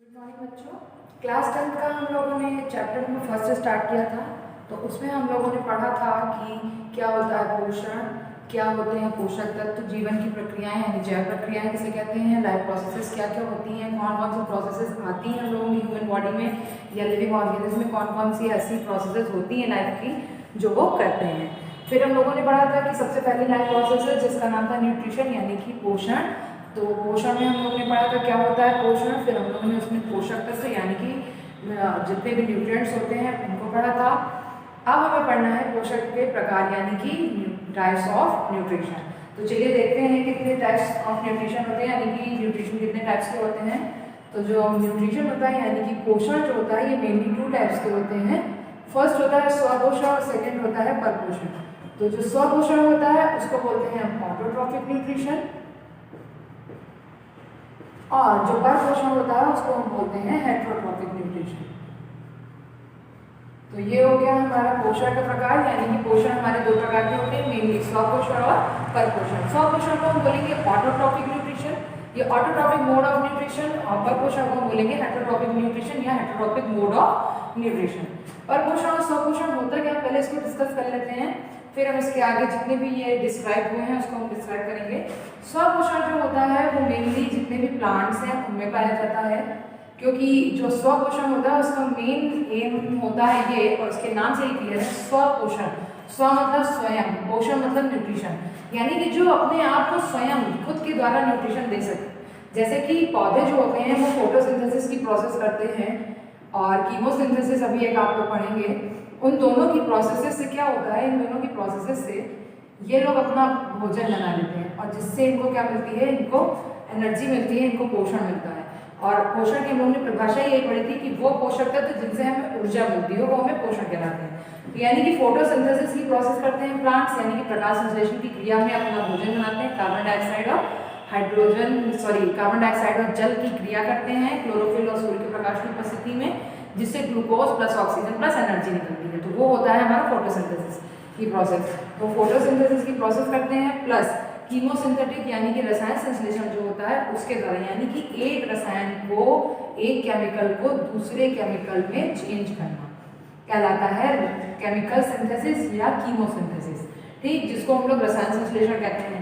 Good morning बच्चों। Class 10th का हम लोगों ने चैप्टर नंबर फर्स्ट से स्टार्ट किया था। तो उसमें हम लोगों ने पढ़ा था कि क्या होता है पोषण, क्या होते हैं पोषक तत्व, जीवन की प्रक्रियाएं यानी जैव प्रक्रियाएं किसे कहते हैं, लाइफ प्रोसेसेस क्या क्या होती हैं, कौन कौन सी प्रोसेसेस आती हैं हम लोगों की ह्यूमन बॉडी में या लिविंग ऑर्गेनिज्म में, कौन कौन सी ऐसी प्रोसेसेस होती हैं लाइफ की जो वो करते हैं। फिर हम लोगों ने पढ़ा था कि सबसे पहली लाइफ प्रोसेस है जिसका नाम था न्यूट्रिशन यानी कि पोषण। तो पोषण में हम लोगों ने पढ़ा था क्या होता है पोषण। फिर हम लोगों ने उसमें पोषक तत्व यानी कि जितने भी न्यूट्रिएंट्स होते हैं उनको पढ़ा था। अब हमें पढ़ना है पोषक के प्रकार यानी कि टाइप्स ऑफ न्यूट्रिशन। तो चलिए देखते हैं कितने टाइप्स ऑफ न्यूट्रिशन होते हैं यानी कि न्यूट्रिशन कितने टाइप्स के होते हैं। तो जो न्यूट्रिशन होता है यानी कि पोषण जो होता है ये मेनली 2 टाइप्स के होते हैं। फर्स्ट होता है स्वपोषण और सेकेंड होता है परपोषण। तो जो स्वपोषण होता है उसको बोलते हैं हम ऑटोट्रॉफिक न्यूट्रिशन और जो परपोषण होता है उसको हम बोलते हैं हेटेरोट्रॉफिक न्यूट्रिशन। तो ये हो गया हमारा पोषण का प्रकार यानी कि पोषण हमारे 2 प्रकार के होते हैं मेनली स्वपोषण और परपोषण। स्वपोषण को हम बोलेंगे ऑटोट्रॉफिक न्यूट्रिशन, ये ऑटोट्रॉफिक मोड ऑफ न्यूट्रिशन, और परपोषण को हम बोलेंगे हेटेरोट्रॉफिक न्यूट्रिशन या हेटेरोट्रॉफिक मोड ऑफ न्यूट्रिशन। परपोषण और स्वपोषण होता क्या पहले इसको डिस्कस कर लेते हैं, फिर हम इसके आगे जितने भी ये डिस्क्राइब हुए हैं उसको हम डिस्क्राइब करेंगे। स्वपोषण जो होता है वो मेनली जितने भी प्लांट्स हैं उनमें पाया जाता है, क्योंकि जो स्वपोषण होता है उसका मेन एम होता है ये, और इसके नाम से ही क्लियर है स्वपोषण। स्व मतलब स्वयं, पोषण मतलब न्यूट्रिशन, यानी कि जो अपने आप को स्वयं खुद के द्वारा न्यूट्रिशन दे सके। जैसे कि पौधे जो होते हैं वो फोटोसिंथेसिस की प्रोसेस करते हैं और कीमोसिंथेसिस अभी एक आप लोग पढ़ेंगे। उन दोनों की प्रोसेसेस से क्या होता है, इन दोनों की प्रोसेसेस से ये लोग अपना भोजन बना लेते हैं और जिससे इनको क्या मिलती है, इनको एनर्जी मिलती है, इनको पोषण मिलता है। और पोषण की हम लोगों ने परिभाषा यही पढ़ी थी कि वो पोषक तत्व जिनसे हमें ऊर्जा मिलती है वो हमें पोषण कहलाते हैं। यानी कि फोटोसिंथेसिस की प्रोसेस करते हैं प्लांट्स, यानी कि प्रकाश संश्लेषण की क्रिया में अपना भोजन बनाते हैं। कार्बन डाइऑक्साइड और कार्बन डाइऑक्साइड और जल की क्रिया करते हैं क्लोरोफिल और सूर्य के प्रकाश की उपस्थिति में, जिससे glucose plus oxygen plus energy निकलती है। तो वो होता है हमारा फोटोसिंथेसिस की प्रोसेस। तो फोटोसिंथेसिस की प्रोसेस करते हैं प्लस कीमोसिंथेटिक यानी कि रसायन संश्लेषण जो होता है उसके द्वारा, यानी कि एक रसायन को, एक केमिकल को दूसरे केमिकल में चेंज करना कहलाता है केमिकल सिंथेसिस या कीमोसिंथेसिस, ठीक, जिसको हम लोग रसायन संश्लेषण कहते हैं।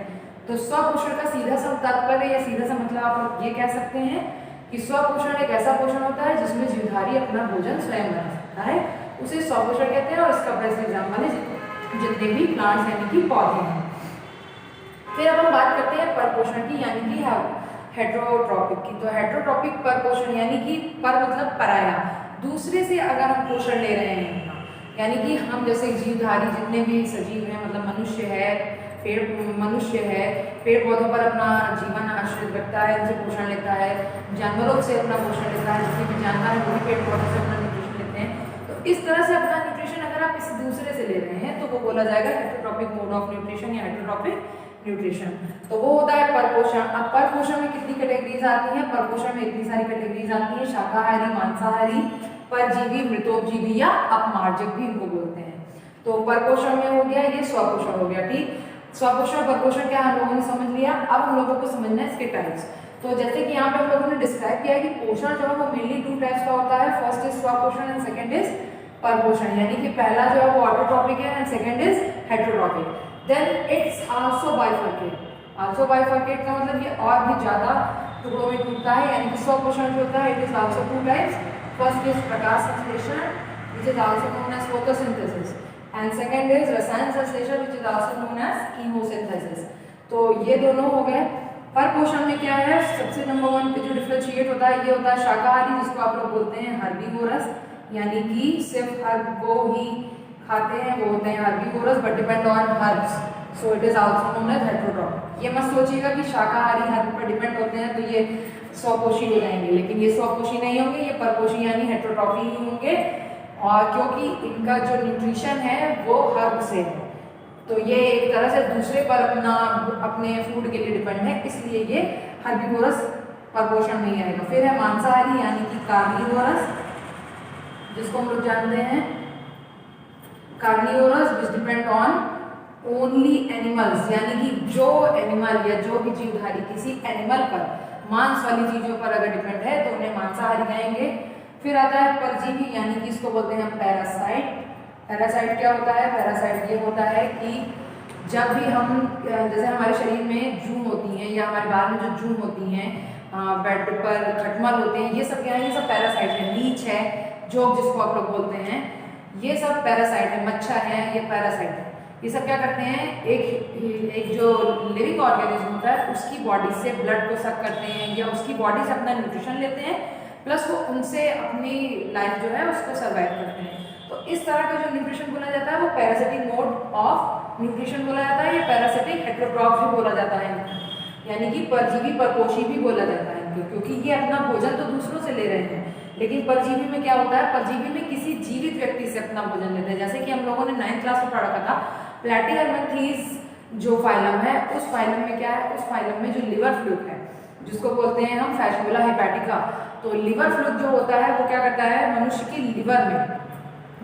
तो स्वपोषण का सीधा सा तात्पर्य या सीधा सा मतलब आप ये कह सकते हैं कि स्वपोषण एक ऐसा पोषण होता है जिसमें जीवधारी अपना भोजन स्वयं बना सकता है, उसे स्वपोषण कहते हैं। और इसका बेस्ट एग्जाम्पल है जितने भी प्लांट्स यानी कि पौधे हैं। फिर अब हम बात करते हैं परपोषण की यानी कि हेटेरोट्रॉपिक की। तो हेटेरोट्रॉपिक परपोषण यानी कि पर मतलब पराया, दूसरे से अगर हम पोषण ले रहे हैं, यानी कि हम जैसे जीवधारी जितने भी सजीव हैं, मतलब मनुष्य है, पेड़ पौधों पर अपना जीवन आश्रित रखता है, उनसे पोषण लेता है, जानवरों से अपना पोषण लेता है, जितने भी जानवर हैं वो भी पेड़ पौधों से अपना न्यूट्रिशन लेते हैं। तो इस तरह से अपना न्यूट्रिशन अगर आप किसी दूसरे से ले रहे हैं तो वो बोला जाएगा हेटेरोट्रॉपिक मोड ऑफ न्यूट्रिशन या हेटेरोट्रॉपिक न्यूट्रिशन। तो वो होता है परपोषण। अब परपोषण में कितनी कैटेगरीज आती हैं, परपोषण में इतनी सारी कैटेगरीज आती हैं, शाकाहारी, मांसाहारी, परजीवी, मृतोपजीवी या अपमार्जक भी इनको बोलते हैं। तो परपोषण में हो गया ये, स्वपोषण हो गया, ठीक। स्वपोषण परपोषण क्या हम लोगों ने समझ लिया। अब हम लोगों को समझना है इसके टाइप्स। तो जैसे कि यहाँ पे हम लोगों ने डिस्क्राइब किया है कि पोषण जो है वो मेनली 2 टाइप्स का होता है। फर्स्ट इज स्वपोषण एंड सेकंड इज परपोषण, यानी कि पहला जो है वो ऑटोट्रॉपिक है and second is heterotrophic. Then it's also bifurcate. Also bifurcate का मतलब ये और भी ज्यादा टुकड़ों में टूटता है, यानी कि स्वपोषण जो होता है it is also 2 types. First is प्रकाश संश्लेषण which is also known as photosynthesis and second is रसायन संश्लेषण which is also known as chemosynthesis. तो ये दोनों हो गए। परपोषण में क्या है, सबसे नंबर 1 पे जो डिफरेंशिएट होता है ये होता है शाकाहारी, जिसको आप लोग बोलते हैं हर्बीवोरस, यानी कि सिर्फ हर्ब को ही खाते हैं, वो होते हैं herbivorous but depend on herbs, so it is also known as heterotrophic. ये मत सोचिएगा कि शाकाहारी हर्ब पर डिपेंड होते हैं तो ये स्वपोषी हो जाएंगे, लेकिन ये स्वपोषी नहीं होंगे, ये परपोषी यानी हेटेरोट्रॉफी ही होंगे। और क्योंकि इनका जो न्यूट्रिशन है वो हर्ब से है, तो ये एक तरह से दूसरे पर अपने फूड के लिए डिपेंड है, इसलिए ये हर्बीवोरस परपोषण में आएगा। फिर है मांसाहारी यानी कि कार्निवोरस, जिसको हम लोग जानते हैं carnivorous which depend on only animals, यानी कि जो एनिमल या जो भी जीवधारी किसी एनिमल पर, मांस वाली चीजों पर अगर डिपेंड है तो उन्हें मांसाहारी कहेंगे। फिर आता है परजीवी, यानी कि इसको बोलते हैं हम पैरासाइट। पैरासाइट क्या होता है? पैरासाइट ये होता है कि जब भी हम, जैसे हमारे शरीर में जून होती हैं या हमारे बाल में जो जून होती हैं, बेड पर खटमल होते हैं, ये सब क्या है? ये सब पैरासाइट है। लीच है, जोक जिसको आप लोग बोलते हैं, ये सब पैरासाइट है। मच्छर है, ये पैरासाइट है। ये सब क्या करते हैं? एक जो लिविंग ऑर्गेनिज्म होता है उसकी बॉडी से ब्लड को सक करते हैं या उसकी बॉडी से अपना न्यूट्रिशन लेते हैं, प्लस वो उनसे अपनी लाइफ जो है उसको सर्वाइव करते हैं। तो इस तरह का जो न्यूट्रिशन बोला जाता है वो पैरासिटिक मोड ऑफ न्यूट्रिशन बोला जाता है, या पैरासिटिक हेटेरोट्रॉफ भी बोला जाता है, यानी कि परजीवी परपोषी भी बोला जाता है इनको, क्योंकि ये अपना भोजन तो दूसरों से ले रहे हैं। लेकिन परजीवी में क्या होता है? परजीवी में किसी जीवित व्यक्ति से अपना भोजन लेते हैं। जैसे कि हम लोगों ने 9th क्लास में पढ़ा था, प्लैटीहेल्मिन्थीज जो फाइलम है, उस फाइलम में क्या है? उस फाइलम में जो लिवर फ्लूक है, जिसको बोलते हैं हम फैशुला हेपेटिका, तो लिवर फ्लूक जो होता है वो क्या करता है? मनुष्य की लिवर में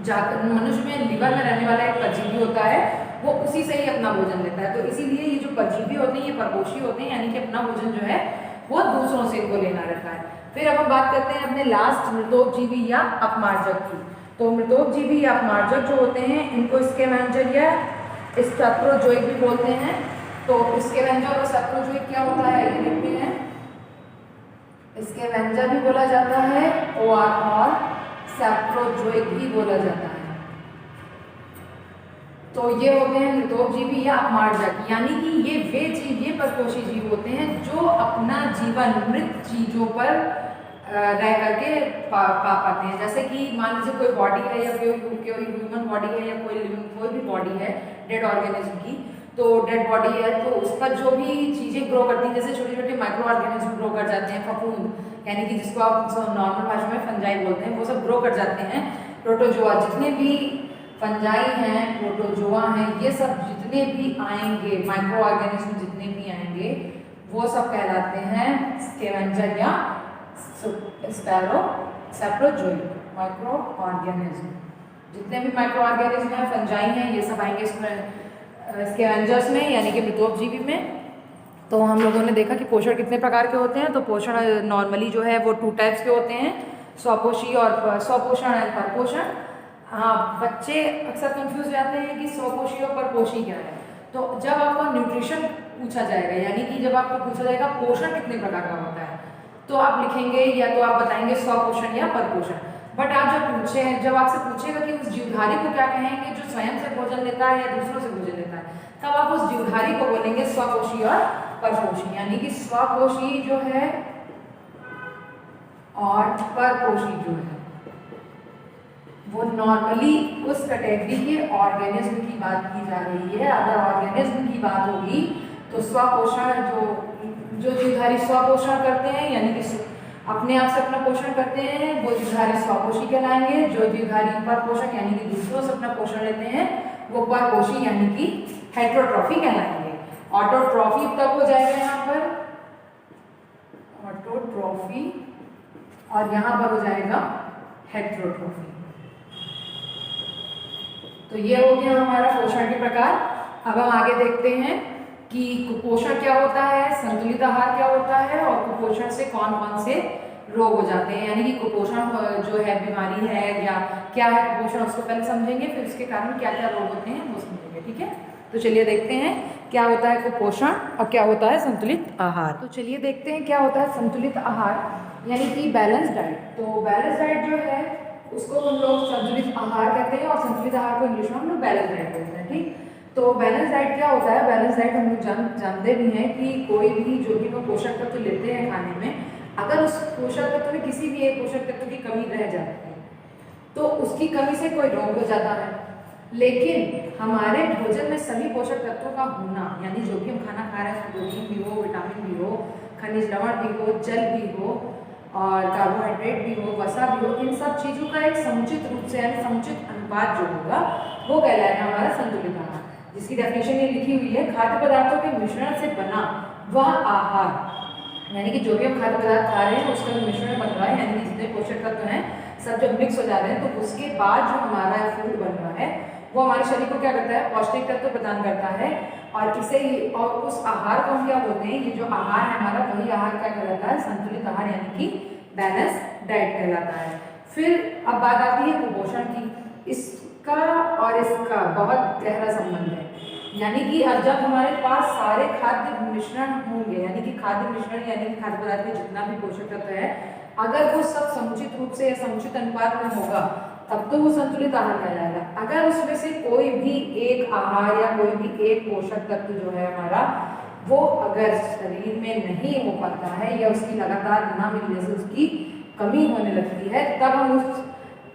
जाकर, मनुष्य में लिवर में रहने वाला एक परजीवी होता है, वो उसी से ही अपना भोजन लेता है। तो इसीलिए ये जो परजीवी होते हैं ये परपोषी होते हैं, यानी कि अपना भोजन जो है वो दूसरों से इनको लेना रहता है। फिर अब हम बात करते हैं अपने लास्ट मृतोपजीवी या अपमार्जक की। तो मृतोपजीवी या अपमार्जक जो होते हैं इनको स्कैवेंजर या सैप्रोजोइक भी बोलते हैं। तो स्कैवेंजर और सैप्रोजोइक क्या होता है ये देखते हैं। स्कैवेंजर भी बोला जाता है और सैप्रोजोइक भी बोला जाता है। तो ये होते हैं मृतोपजीवी या अपमार्जक, यानी कि ये वे जीव, ये परपोषी जीव होते हैं जो अपना जीवन मृत चीजों पर रह करके पाते हैं। जैसे कि मान लीजिए कोई बॉडी है या कोई ह्यूमन बॉडी है या कोई भी बॉडी है डेड ऑर्गेनिज्म की, तो डेड बॉडी है तो उस पर जो भी चीजें ग्रो करती हैं, जैसे छोटे छोटे माइक्रो ऑर्गेनिज्म ग्रो कर जाते हैं, फफूंद, यानी कि जिसको आप नॉर्मल भाषा में फंजाई बोलते हैं, वो सब ग्रो कर जाते हैं। प्रोटोजोआ, जितने भी फंजाई हैं, प्रोटोजोआ हैं, ये सब जितने भी आएंगे, माइक्रो ऑर्गेनिज्म जितने भी आएंगे वो सब कहलाते हैं स्कैवेंजर या सैप्रोजोइक माइक्रो ऑर्गेनिज्म। जितने भी माइक्रो ऑर्गेनिज्म हैं, फंजाई हैं, ये सब आएंगे इसमें स्कैवेंजर्स में, यानी कि मृतोपजीवी में। तो हम लोगों ने देखा कि पोषण कितने प्रकार के होते हैं। तो पोषण नॉर्मली जो है वो 2 टाइप्स के होते हैं, स्वपोषी और स्वपोषण एंड परपोषण। हाँ, बच्चे अक्सर कंफ्यूज रहते हैं कि स्वपोषी और परपोषी क्या है। तो जब आपको न्यूट्रिशन पूछा जाएगा, यानी कि जब आपको पूछा जाएगा पोषण कितने प्रकार का होता है, तो आप लिखेंगे या तो आप बताएंगे स्वपोषण या परपोषण। बट आप जब आपसे पूछेगा कि उस जीवधारी को क्या कहेंगे जो स्वयं से भोजन लेता है या दूसरों से भोजन लेता है, तब आप उस जीवधारी को बोलेंगे स्वपोषी और परपोषी। यानी कि स्वपोषी जो है और परपोषी जो है वो नॉर्मली उस कैटेगरी के ऑर्गेनिज्म की बात की जा रही है। अगर ऑर्गेनिज्म की बात होगी तो स्वपोषण जो जीवधारी स्वपोषण करते हैं, यानी कि अपने आप से अपना पोषण करते हैं, वो जीवधारी स्वपोषी कहलाएंगे। जो जीवधारी परपोषक यानी कि दूसरों से अपना पोषण लेते हैं वो परपोषी यानी कि हेटेरोट्रॉफी कहलाएंगे। ऑटोट्रॉफी तब हो जाएगा यहाँ पर ऑटोट्रॉफी, और यहाँ पर हो जाएगा हेटेरोट्रॉफी। तो ये हो गया हमारा पोषण के प्रकार। अब हम आगे देखते हैं कि कुपोषण क्या होता है, संतुलित आहार क्या होता है, और कुपोषण से कौन कौन से रोग हो जाते हैं। यानी कि कुपोषण जो है बीमारी है या क्या है कुपोषण, उसको पहले समझेंगे, फिर उसके कारण क्या क्या रोग होते हैं वो समझेंगे। ठीक है, तो चलिए देखते हैं क्या होता है कुपोषण और क्या होता है संतुलित आहार। तो चलिए देखते हैं क्या होता है संतुलित आहार, यानी कि बैलेंस डाइट। तो बैलेंस डाइट जो है उसको हम लोग संतुलित आहार कहते हैं, और संतुलित आहार को इंग्लिश में हम लोग बैलेंस डाइट कहते हैं। ठीक, तो बैलेंस डाइट क्या होता है? बैलेंस डाइट हम लोग जानते भी हैं कि कोई भी जो भी लोग पोषक तत्व लेते हैं खाने में, अगर उस पोषक तत्व में किसी भी एक पोषक तत्व की कमी रह जाती है तो उसकी कमी से कोई रोग हो जाता है। लेकिन हमारे भोजन में सभी पोषक तत्वों का होना, यानी जो भी हम खाना खा रहे हैं, प्रोटीन भी हो, विटामिन भी हो, खनिज लवण भी हो, जल भी हो और कार्बोहाइड्रेट भी हो, वसा भी हो, इन सब चीज़ों का एक समुचित रूप से यानी समुचित अनुपात जो होगा वो कहलाएगा हमारा संतुलित आहार, जिसकी डेफिनेशन ये लिखी हुई है, खाद्य पदार्थों के मिश्रण से बना वह आहार। यानी कि जो भी हम खाद्य पदार्थ खा रहे हैं उसका मिश्रण बन रहा है, यानी कि जितने पोषक तत्व हैं सब जब मिक्स हो जा रहे हैं तो उसके बाद जो हमारा फूड बन रहा है वो हमारे शरीर को क्या करता है, पौष्टिक तत्व प्रदान करता है। और इसे और उस आहार को हम क्या बोलते हैं, ये जो आहार है हमारा, वही आहार क्या कहलाता है, संतुलित आहार यानी कि बैलेंस डाइट कहलाता है। फिर अब बात आती है कुपोषण की। इसका और इसका बहुत गहरा संबंध है, यानी कि अब जब हमारे पास सारे खाद्य मिश्रण होंगे, यानी कि खाद्य मिश्रण यानी कि खाद्य पदार्थ में जितना भी पोषक तत्व है, अगर वो सब समुचित रूप से या समुचित अनुपात में होगा तब तो वो संतुलित आहार कहलाएगा। अगर उसमें से कोई भी एक आहार या कोई भी एक पोषक तत्व जो है हमारा, वो अगर शरीर में नहीं हो पाता है या उसकी लगातार ना मिलने से उसकी कमी होने लगती है, तब हम उस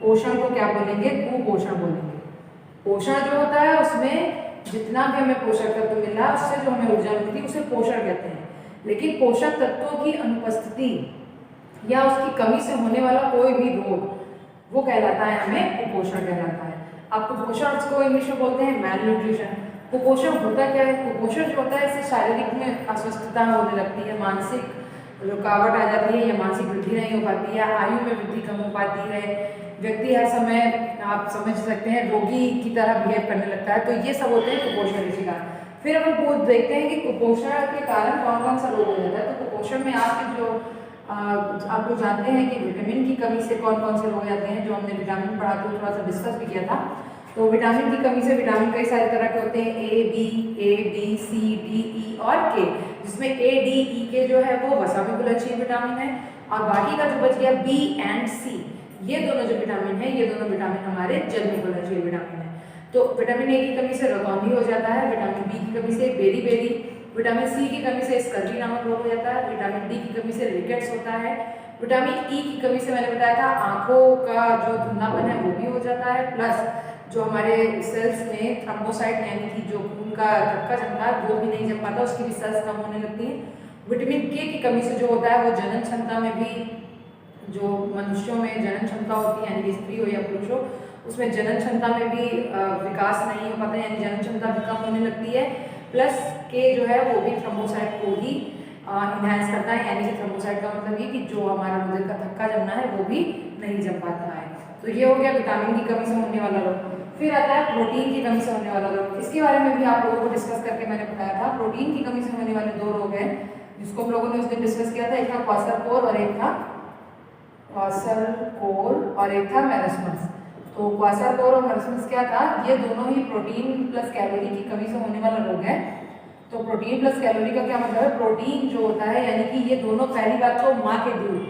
पोषण को क्या बोलेंगे, कुपोषण बोलेंगे। पोषण जो होता है उसमें जितना भी हमें पोषक तत्व मिल रहा है, उससे जो हमें ऊर्जा मिलती है उसे पोषण कहते हैं। लेकिन पोषक तत्वों की अनुपस्थिति या उसकी कमी से होने वाला कोई भी रोग, वो कहलाता है हमें कुपोषण कहलाता है। अब कुपोषण को इंग्लिश में बोलते हैं मैल न्यूट्रिशन। कुपोषण होता क्या है, कुपोषण जो होता है इससे शारीरिक में अस्वस्थता होने लगती है, मानसिक रुकावट आ जाती है या मानसिक वृद्धि नहीं हो पाती है, आयु में वृद्धि कम हो पाती है, व्यक्ति हर समय आप समझ सकते हैं रोगी की तरह बिहेव करने लगता है। तो ये सब होते हैं कुपोषण के शिकार। फिर हम देखते हैं कि कुपोषण के कारण कौन कौन सा रोग हो जाता है। तो कुपोषण में आपके जो आप लोग जानते हैं कि विटामिन की कमी से कौन कौन से रोग जाते हैं, जो हमने विटामिन पढ़ाते हुए थोड़ा सा डिस्कस भी किया था। तो विटामिन की कमी से विटामिन कई सारे तरह के होते हैं, A B C D E और के, जिसमें ए डी ई के जो है वो वसा में घुलनशील विटामिन है, और बाकी का जो बच गया बी एंड सी, ये दोनों जो विटामिन है, ये दोनों विटामिन हमारे जल में घुलनशील विटामिन है। तो विटामिन ए की कमी से रतौंधी हो जाता है, विटामिन बी की कमी से बेरी बेरी, विटामिन सी की कमी से स्कर्वी नामक रोग हो जाता है, विटामिन डी की कमी से रिकेट्स होता है, विटामिन ई की कमी से मैंने बताया था आंखों का जो धुंधलापन है वो भी हो जाता है, प्लस जो हमारे सेल्स में थ्रोम्बोसाइट यानी कि जो खून का थक्का जमता है वो भी नहीं जम पाता, उसकी भी सेल्स कम होने लगती है। विटामिन के की कमी से जो होता है वो जनन क्षमता में भी, जो मनुष्यों में जनन क्षमता होती है यानी कि स्त्री हो या पुरुष हो, उसमें जनन क्षमता में भी विकास नहीं हो पाता, यानी जनन क्षमता भी कम होने लगती है। प्लस के जो है वो भी थ्रोम्बोसाइट को ही इनहेंस करता है, यानी कि थ्रोम्बोसाइट का मतलब ये कि जो हमारा हृदय का थक्का जमना है वो भी नहीं जम पाता है। तो ये हो गया विटामिन की कमी से होने वाला रोग। फिर आता है प्रोटीन की कमी से होने वाला रोग। इसके बारे में भी आप लोगों को डिस्कस करके मैंने बताया था। प्रोटीन की कमी से होने वाले दो रोग हैं जिसको हम लोगों ने उस दिन डिस्कस किया था, एक था क्वासरकोर और एक था मेरस्मस। तो क्वासरकोर और मेरस्मस क्या था, ये दोनों ही प्रोटीन प्लस कैलोरी की कमी से होने वाला रोग है। तो प्रोटीन प्लस कैलोरी का क्या मतलब है, प्रोटीन जो होता है यानी कि ये दोनों, पहली बात तो माँ के दूध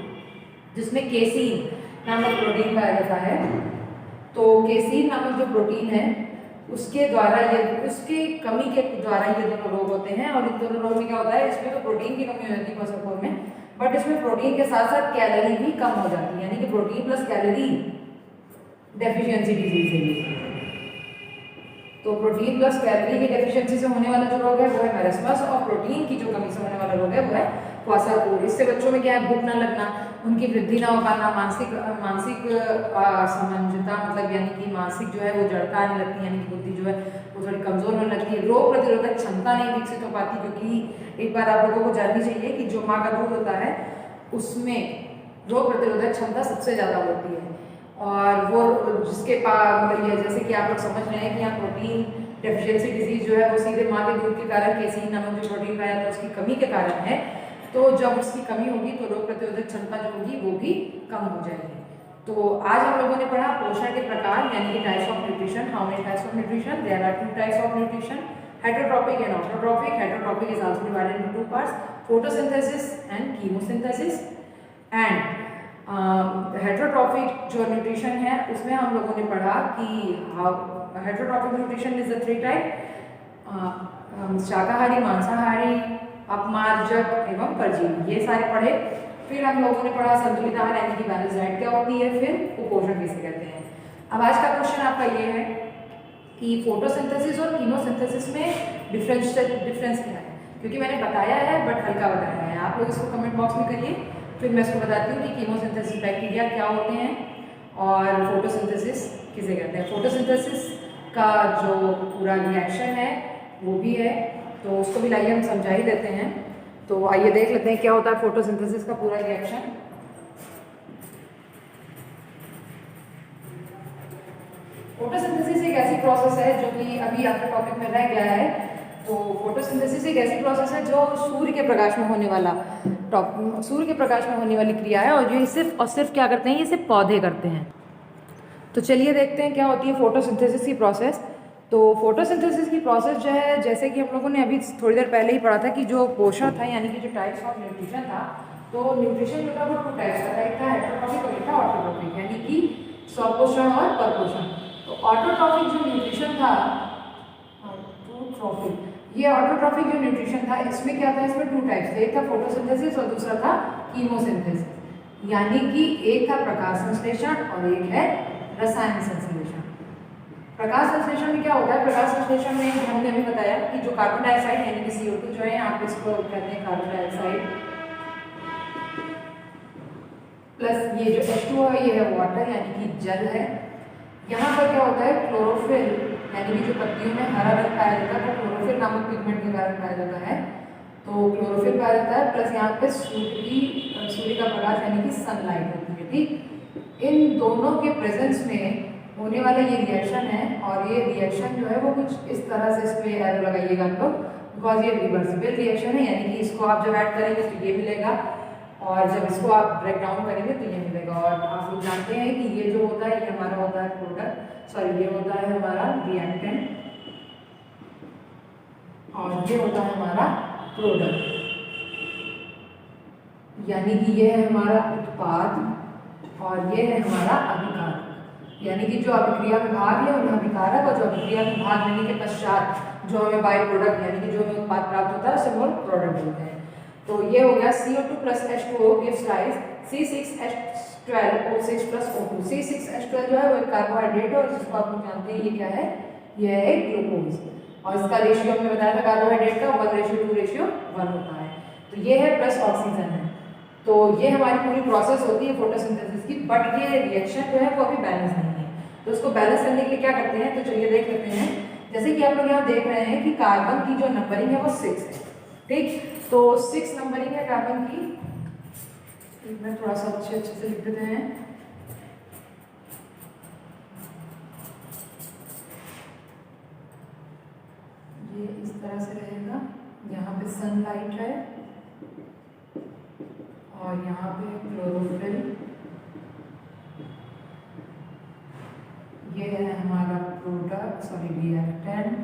जिसमें केसीन नामक प्रोटीन पाया जाता है, तो केसीन नामक जो प्रोटीन है उसके द्वारा ये, उसके कमी के द्वारा ये दोनों रोग होते हैं। और इन दोनों रोग में क्या होता है, इसमें तो प्रोटीन की कमी हो जाती है क्वासरकोर में, बट इसमें प्रोटीन के साथ साथ कैलोरी भी कम हो जाती है, यानी कि protein plus calorie deficiency disease है। तो प्रोटीन प्लस कैलोरी की डेफिशिएंसी से होने वाला जो रोग है वो है मेरस्मस, और प्रोटीन की जो कमी से होने वाला रोग है वो है क्वासरकोर। इससे बच्चों में क्या है, भूख ना लगना, उनकी वृद्धि ना हो पाना, मानसिक असमंजसता, मतलब यानी कि मानसिक जो है वो जड़ता आने लगती है, यानी कि बुद्धि जो है वो थोड़ी कमजोर होने लगती है, रोग प्रतिरोधक क्षमता नहीं विकसित हो पाती, क्योंकि एक बार आप लोगों को जाननी चाहिए कि जो माँ का दूध होता है उसमें रोग प्रतिरोधक क्षमता सबसे ज़्यादा होती है। और वो जिसके पास जैसे कि आप लोग समझ रहे हैं कि यहाँ प्रोटीन डेफिशिएंसी डिजीज जो है वो सीधे माँ के दूध के कारण, केसीन नामक जो प्रोटीन पाया जाता है उसकी कमी के कारण है। तो जब उसकी कमी होगी तो रोग प्रतिरोधक क्षमता जो होगी वो भी कम हो जाएगी। तो आज हम लोगों ने पढ़ा पोषण के प्रकार, यानी कि types of nutrition. How many types of nutrition? There are 2 types of nutrition, heterotrophic and autotrophic. Heterotrophic is also divided into 2 parts, photosynthesis and chemosynthesis. And heterotrophic जो न्यूट्रिशन है उसमें हम लोगों ने पढ़ा कि heterotrophic nutrition is the 3 type, शाकाहारी, मांसाहारी, अपमार्जक एवं परजीवी, ये सारे पढ़े। फिर हम लोगों ने पढ़ा संतुलित आहार यानी कि बैलेंस डाइट क्या होती है, फिर कुपोषण किसे कहते हैं। अब आज का क्वेश्चन आपका ये है कि फोटोसिंथेसिस और कीमोसिंथेसिस में डिफरेंस क्या है, क्योंकि मैंने बताया है बट हल्का बताया है। आप लोग इसको कमेंट बॉक्स में करिए, फिर मैं इसको बताती हूँ कि कीमोसिंथेसिस बैक्टीरिया क्या होते हैं और फोटोसिंथेसिस किसे कहते हैं। फोटोसिंथेसिस का जो पूरा रिएक्शन है वो भी है, तो उसको भी लाइए हम समझा ही देते हैं। तो आइए देख लेते हैं क्या होता है फोटोसिंथेसिस का पूरा रिएक्शन। फोटोसिंथेसिस एक ऐसी प्रोसेस है जो कि अभी आपके टॉपिक में रह गया है। तो फोटोसिंथेसिस एक ऐसी प्रोसेस है जो सूर्य के प्रकाश में होने वाला सूर्य के प्रकाश में होने वाली क्रिया है, और ये सिर्फ और सिर्फ क्या करते हैं, ये सिर्फ पौधे करते हैं। तो चलिए देखते हैं क्या होती है फोटोसिंथेसिस की प्रोसेस। तो फोटोसिंथेसिस की प्रोसेस जो है, जैसे कि हम लोगों ने अभी थोड़ी देर पहले ही पढ़ा था कि जो पोषण था यानी कि जो टाइप्स ऑफ न्यूट्रिशन था, तो न्यूट्रिशन जो था वो 2 टाइप्स का था, एक था हेटेरोट्रॉफिक और एक था ऑटोट्रॉफिक, यानी कि स्वपोषण और परपोषण। तो ऑटोट्रॉफिक जो न्यूट्रिशन था, ये ऑटोट्रॉफिक जो न्यूट्रिशन था, इसमें क्या था, इसमें 2 टाइप्स थे, एक था फोटोसिंथेसिस और दूसरा था कीमोसिंथेसिस, यानी कि एक था प्रकाश संश्लेषण और एक है रसायन संश्लेषण। प्रकाश संश्लेषण में क्या होता है, प्रकाश संश्लेषण में हमने अभी बताया कि जो कार्बन डाइऑक्साइड यानी कि CO2 जो है, यहाँ पे इसको कहते हैं कार्बन डाइऑक्साइड, प्लस ये जो H2 है ये है वाटर यानी कि जल है। यहाँ पर क्या होता है, क्लोरोफिल यानी कि जो पत्तियों में हरा रंग पाया जाता है वो क्लोरोफिल नामक पिगमेंट के कारण पाया जाता है, तो क्लोरोफिल पाया जाता है, प्लस यहाँ पे सूर्य का प्रकाश यानी कि सनलाइट होती है। ठीक, इन दोनों के प्रेजेंस में होने वाला ये रिएक्शन है, और ये रिएक्शन जो है वो कुछ इस तरह से, इस पे एरो लगाइएगा आप लोग, बिकॉज ये रिवर्सिबल रिएक्शन है, यानी कि इसको आप जब ऐड करेंगे तो ये मिलेगा, और जब इसको आप ब्रेक डाउन करेंगे तो ये मिलेगा। और आप लोग जानते हैं कि ये जो होता है ये हमारा होता है प्रोडक्ट, सॉरी ये होता है हमारा रिएक्टेंट, और ये होता है हमारा प्रोडक्ट, यानी कि ये है हमारा उत्पाद और ये है हमारा अभिकारक, यानी कि जो अभिक्रिया में भाग ले उन्हें अभिकारक, और जो अभिक्रिया में भाग लेने के पश्चात जो हमें बाई प्रोडक्ट यानी कि जो हमें उत्पाद प्राप्त होता है उसे हम प्रोडक्ट बोलते हैं। तो ये हो गया CO2 plus H2O gives rise C6H12O6 plus O2। C6H12 जो है वो एक कार्बोहाइड्रेट है, और जिसको आप लोग जानते हैं ये क्या है, ये है ग्लूकोज, और इसका रेशियो हमने बताया था कार्बोहाइड्रेट का 1:2:1 होता है। तो ये है प्लस ऑक्सीजन है। तो ये हमारी पूरी प्रोसेस होती है फोटोसिंथेसिस की, बट ये रिएक्शन जो है वो अभी बैलेंस नहीं है। तो उसको बैलेंस करने के लिए क्या करते हैं, तो चलिए देख लेते हैं। जैसे कि आप लोग यहाँ देख रहे हैं कि कार्बन की जो नंबरिंग है वो 6 है, ठीक, तो 6 नंबरिंग है कार्बन की। एक मिनट, थोड़ा सा अच्छे से लिख देते हैं। ये इस तरह से रहेगा, यहाँ पे सनलाइट है और यहाँ पे क्लोरोफिल, ये है हमारा प्रोडक्ट, सॉरी रिएक्टेंट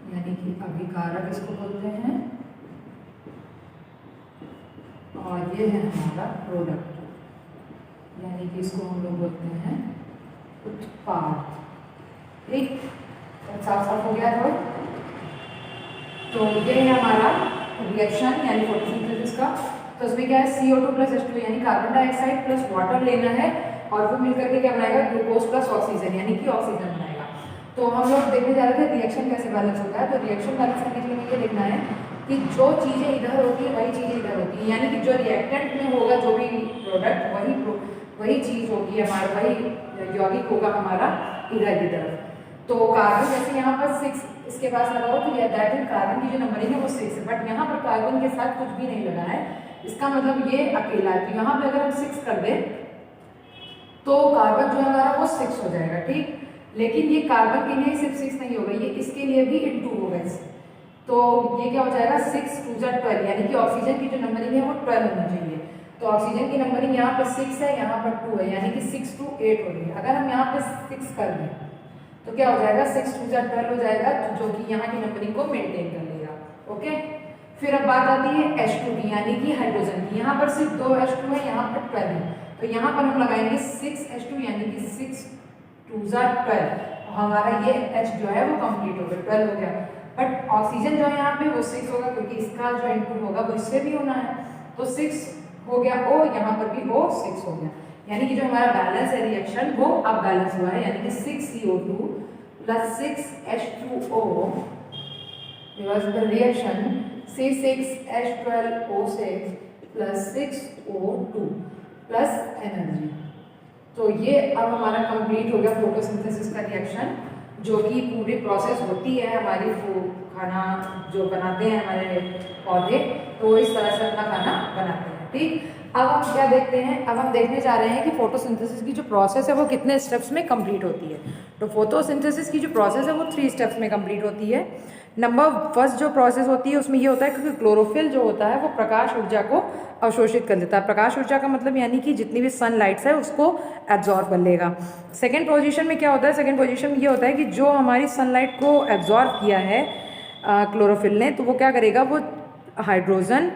यानी कि अभिकारक इसको बोलते हैं, और ये है हमारा प्रोडक्ट यानी कि इसको हम लोग बोलते हैं उत्पाद। ठीक, साफ साफ हो गया तो ये है हमारा रिएक्शन यानी फोटोसिंथेसिस का। तो इसमें क्या है, CO2 plus H2 यानी कार्बन डाइऑक्साइड प्लस वाटर लेना है, और वो मिलकर के क्या बनाएगा, ग्लूकोज प्लस ऑक्सीजन यानी कि ऑक्सीजन बनाएगा। तो हम लोग देखने जा रहे थे रिएक्शन कैसे बैलेंस होता है। तो रिएक्शन बैलेंस करने के लिए ये देखना है कि जो चीज़ें इधर होती है वही चीज़ें इधर होती हैं, यानी कि जो रिएक्टेंट में होगा जो भी प्रोडक्ट वही चीज़ होगी हमारा, वही यौगिक होगा हमारा इधर की तरफ। तो कार्बन जैसे यहाँ पर 6 इसके पास लगा हो, तो दैट इज कार्बन की जो नंबरिंग है वो 6 है, बट यहाँ पर कार्बन के साथ कुछ भी नहीं लगा है, इसका मतलब ये अकेला है। तो यहाँ पे अगर हम 6 कर दें तो कार्बन जो है हमारा वो 6 हो जाएगा, ठीक। लेकिन ये कार्बन के लिए सिर्फ 6 नहीं होगा, ये इसके लिए भी × होगा इससे। तो ये क्या हो जाएगा, 6 2 12, यानी कि ऑक्सीजन की जो नंबरिंग है वो 12 होनी चाहिए। तो ऑक्सीजन की नंबरिंग यहाँ पर 6 है, यहाँ पर 2 है, यानी कि 6 2 8 हो रही है। अगर हम यहाँ पे 6 कर दें तो क्या हो जाएगा, 6 2 12 हो जाएगा, जो कि यहाँ की नंबरिंग को मेंटेन कर लेगा। ओके, फिर अब बात आती है H2 की यानी कि हाइड्रोजन की। यहाँ पर सिर्फ 2 H2 है, यहाँ पर 12 है, तो यहाँ पर हम लगाएंगे 6 H2 यानी कि 6 2 12, हमारा ये H जो है वो कंप्लीट हो गया, 12 हो गया। बट ऑक्सीजन जो है यहाँ पे वो 6 होगा, क्योंकि इसका जो × होगा वो इससे भी होना है, तो 6 हो गया O, यहाँ पर भी O 6 हो गया, यानी कि जो हमारा बैलेंस है रिएक्शन वो अब बैलेंस हुआ है, यानी कि 6 CO2 plus 6 H2O reversible reaction C6H12O6 plus 6O2 plus energy. तो ये अब हमारा कंप्लीट हो गया फोटोसिंथेसिस का रिएक्शन, जो कि पूरी प्रोसेस होती है हमारी खाना जो बनाते हैं हमारे पौधे, तो इस तरह से अपना खाना बनाते हैं, ठीक। अब हम क्या देखते हैं, अब हम देखने जा रहे हैं कि फोटोसिंथेसिस की जो प्रोसेस है वो कितने स्टेप्स में कंप्लीट होती है। तो फोटोसिंथेसिस की जो प्रोसेस है वो 3 स्टेप्स में कंप्लीट होती है। नंबर फर्स्ट जो प्रोसेस होती है उसमें ये होता है क्योंकि क्लोरोफिल जो होता है वो प्रकाश ऊर्जा को अवशोषित कर लेता है। प्रकाश ऊर्जा का मतलब यानी कि जितनी भी सनलाइट्स है उसको एब्जॉर्ब कर लेगा। सेकेंड पोजीशन में क्या होता है, सेकेंड पोजीशन में ये होता है कि जो हमारी सनलाइट को एब्जॉर्ब किया है क्लोरोफिल ने, तो वो क्या करेगा, वो हाइड्रोजन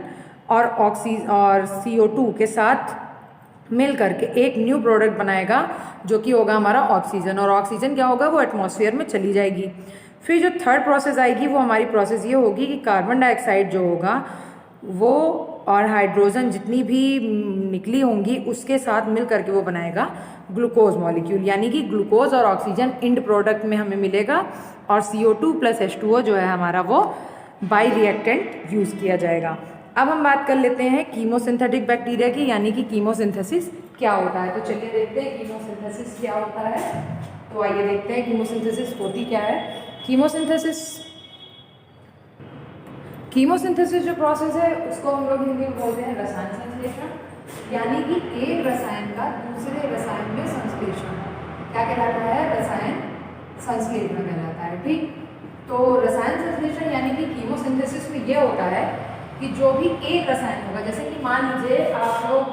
और CO2 के साथ मिल करके एक न्यू प्रोडक्ट बनाएगा जो कि होगा हमारा ऑक्सीजन। और ऑक्सीजन क्या होगा, वो एटमॉस्फेयर में चली जाएगी। फिर जो थर्ड प्रोसेस आएगी वो हमारी प्रोसेस ये होगी कि कार्बन डाइऑक्साइड जो होगा वो और हाइड्रोजन जितनी भी निकली होंगी उसके साथ मिल करके वो बनाएगा ग्लूकोज मॉलिक्यूल, यानी कि ग्लूकोज और ऑक्सीजन इंड प्रोडक्ट में हमें मिलेगा और CO2 + H2O जो है हमारा वो बाई रिएक्टेंट यूज़ किया जाएगा। अब हम बात कर लेते हैं कीमोसिंथेटिक बैक्टीरिया की, यानी कि कीमोसिंथेसिस क्या होता है। तो चलिए देखते हैं कीमोसिंथेसिस क्या होता है। तो आइए देखते हैं कीमोसिंथेसिस होती क्या है। कीमोसिंथेसिस जो प्रोसेस है उसको हम लोग हिंदी में बोलते हैं रसायन संश्लेषण, यानी कि एक रसायन का दूसरे रसायन में संश्लेषण क्या कहलाता है, रसायन संश्लेषण कहलाता है। ठीक, तो रसायन संश्लेषण यानी कि कीमोसिंथेसिस में ये होता है कि जो भी एक रसायन होगा, जैसे कि मान लीजिए आप लोग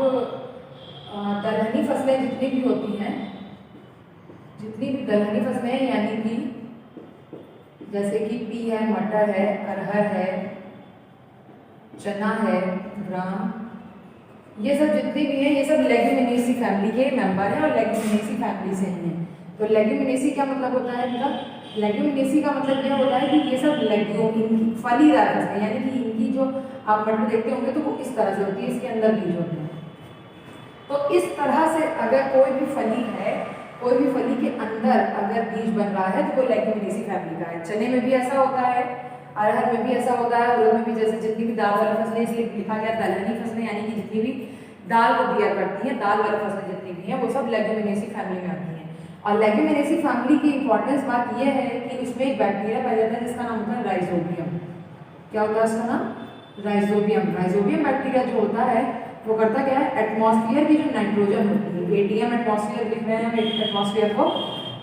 दलहनी फसलें जितनी भी होती हैं, जितनी भी दलहनी फसलें हैं, यानी कि जैसे कि पी है, मटर है, अरहर है, चना है, ग्राम, ये सब जितनी भी हैं ये सब लेग्यूमिनेसी फैमिली के मेंबर हैं और लेग्यूमिनेसी फैमिली से ही हैं। तो लेग्यूमिनेसी क्या मतलब होता है इनका, लेग्यूमिनेसी का मतलब यह होता है कि ये सब इनकी फलीदार फसलें, यानी कि इनकी जो आप मटर देखते होंगे तो वो इस तरह से होती है, इसके अंदर बीज होते हैं। तो इस तरह से अगर कोई भी फली है, कोई भी फली के अंदर अगर बीज बन रहा है तो वो लेग्यूमिनेसी फैमिली का है। चने में भी ऐसा होता है, अरहर में भी ऐसा होता है, उड़द में भी, जैसे जितनी भी दाल वाली फसलें, इसलिए लिखा गया दलहनी फसलें, यानी कि जितनी भी दाल को बियर करती हैं, दाल वाली फसलें जितनी भी हैं वो सब लेग्यूमिनेसी फैमिली में आती हैं। और लेग्यूमिनेसी फैमिली की इंपॉर्टेंस बात यह है कि इसमें एक बैक्टीरिया पाया जाता है जिसका नाम होता है राइजोबियम। क्या होता है उसका नाम, राइजोबियम। राइजोबियम बैक्टीरिया जो होता है वो करता क्या है, एटमॉस्फेयर की जो नाइट्रोजन होती है, ATM एटमॉस्फेयर लिख रहे हैं हम एटमॉस्फेयर को,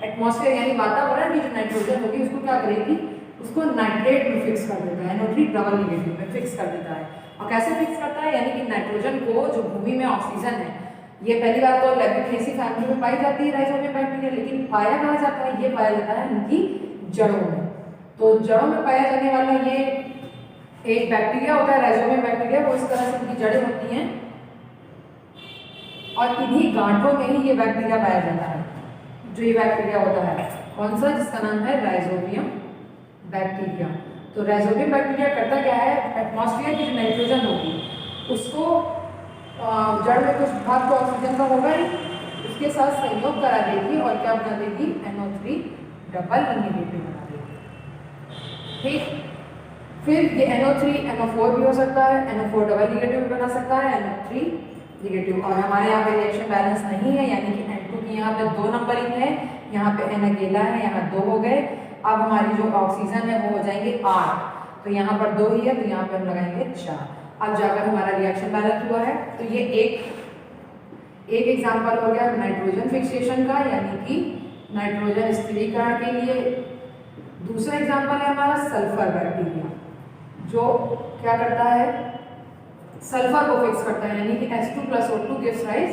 एटमॉस्फेयर यानी वातावरण की जो नाइट्रोजन होगी उसको क्या करेगी, उसको नाइट्रेट में फिक्स कर देता है, NO3 डबल नेगेटिव में फिक्स कर देता है। और कैसे फिक्स करता है, यानी कि नाइट्रोजन को, जो भूमि में ऑक्सीजन है, ये पहली बात तो लेग्यूमिनेसी फैमिली में पाई जाती है राइजोबियम बैक्टीरिया, लेकिन पाया कहाँ जाता है, ये पाया जाता है उनकी जड़ों में। तो जड़ों में पाया जाने वाला ये एक बैक्टीरिया होता है राइजोबियम बैक्टीरिया, वो इस तरह से उनकी जड़ें होती हैं और इन्हीं गांठों में ही ये बैक्टीरिया पाया जाता है। जो ये बैक्टीरिया होता है कौन सा, जिसका नाम है राइजोबियम बैक्टीरिया। तो राइजोबियम बैक्टीरिया करता क्या है, एटमॉस्फेयर की जो नाइट्रोजन होगी उसको जड़ में कुछ भाग तो ऑक्सीजन का होगा ही, उसके साथ संयोग करा देगी और क्या बना देगी, NO3 डबल नेगेटिव बना देगी। ठीक, फिर ये NO3 NO4 भी हो सकता है, NO4 डबल नेगेटिव भी बना सकता है, NO3 नेगेटिव। और हमारे यहाँ पे रिएक्शन बैलेंस नहीं है, यानी कि N2 की यहाँ पे 2 नंबरिंग है, यहाँ पे N अकेला है, यहाँ 2 हो गए। अब हमारी जो ऑक्सीजन है वो हो जाएंगे 8, तो यहाँ पर 2 ही है तो यहाँ पे हम लगाएंगे 4। अब जाकर हमारा रिएक्शन बैलेंस हुआ है। तो ये एक एग्जाम्पल हो गया नाइट्रोजन फिक्सेशन का, यानी कि नाइट्रोजन स्थिरीकरण के लिए। दूसरा एग्जाम्पल है हमारा सल्फर बैक्टीरिया, जो क्या करता है, सल्फर को फिक्स करता है, यानी कि H2 + O2 gives rise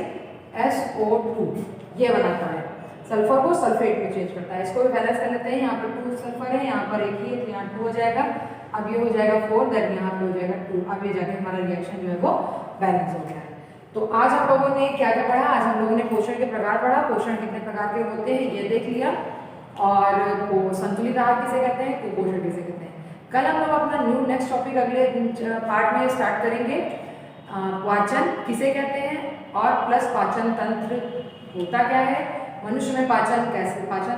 SO2, ये बनाता है, सल्फर को सल्फेट में चेंज करता है। इसको भी बैलेंस कर लेते हैं, यहाँ पर 2 सल्फर है, यहाँ पर 1 ही है तो यहाँ 2 हो जाएगा। अब ये हो जाएगा 4, देन यहाँ पे हो जाएगा 2। अब ये जाके हमारा रिएक्शन जो है वो बैलेंस हो गया है। तो आज हम लोगों ने क्या क्या पढ़ा, आज हम लोगों ने पोषण के प्रकार पढ़ा, पोषण कितने प्रकार के होते हैं ये देख लिया, और वो संतुलित आहार किसे कहते हैं, कुपोषण किसे कहते हैं। कल हम लोग अपना नेक्स्ट टॉपिक अगले पार्ट में स्टार्ट करेंगे, पाचन किसे कहते हैं और प्लस पाचन तंत्र होता क्या है, मनुष्य में पाचन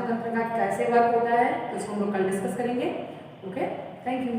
तंत्र का कैसे वर्क होता है, तो इसको हम लोग कल डिस्कस करेंगे। Okay, thank you.